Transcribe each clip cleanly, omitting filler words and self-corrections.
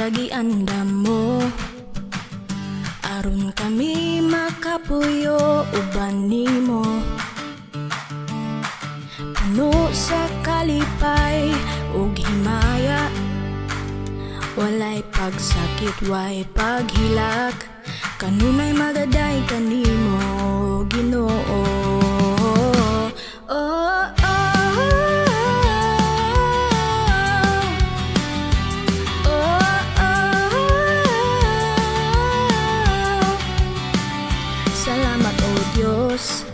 sa giandam mo, aron kami makapuyo uban nimo. Puno sa kalipay ug himaya, walay pagsakit, way paghilak, kanunay magaday kanimo Ginoo. Salamat o Diyos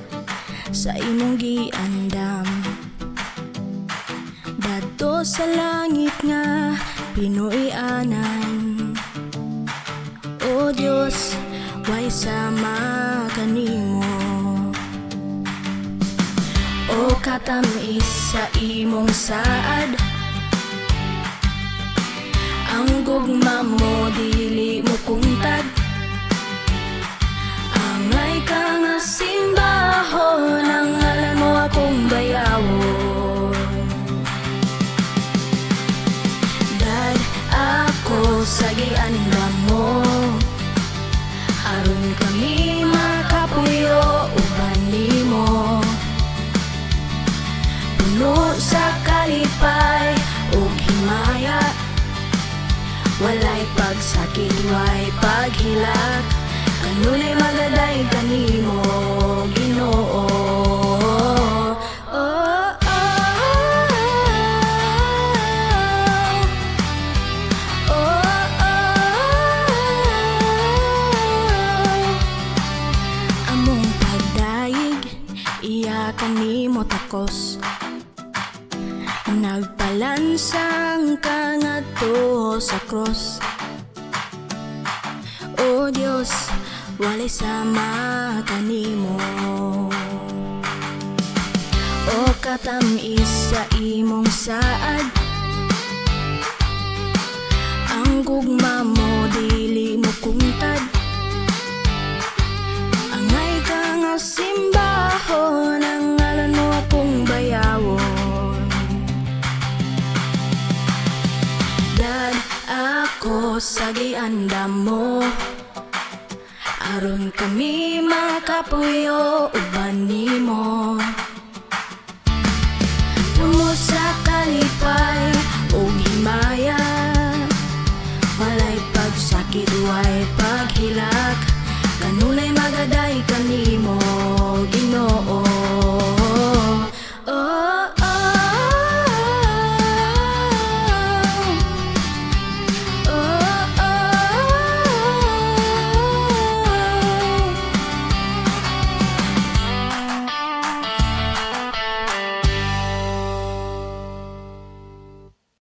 sa imong giandam, dadto sa langit nga Pinoy-anan. O Diyos, way sama kanimo. O katamis sa imong saad, ang gugma mo dili mo kungtad. Angay ka nga simbahon, ang ngalan mo akong bayawon. Dad ako sa giandam mo, aron kami makapuyo uban nimo. Puno sa kalipay ug himaya, walay pagsakit, way paghilak, kanunay magaday kanimo Ginoo. Among pagdaig iya kanimo takos, nagpalansang ka ngadto sa cross. O Diyos, walay sama kanimo. O katamis sa imong saad, ang gugma mo dili mo kungtad. Angay ka nga simbahon, ang ngalan mo akong bayawon. Dad ako sa giandam mo, aron kami makapuyo uban nimo. Puno sa kalipay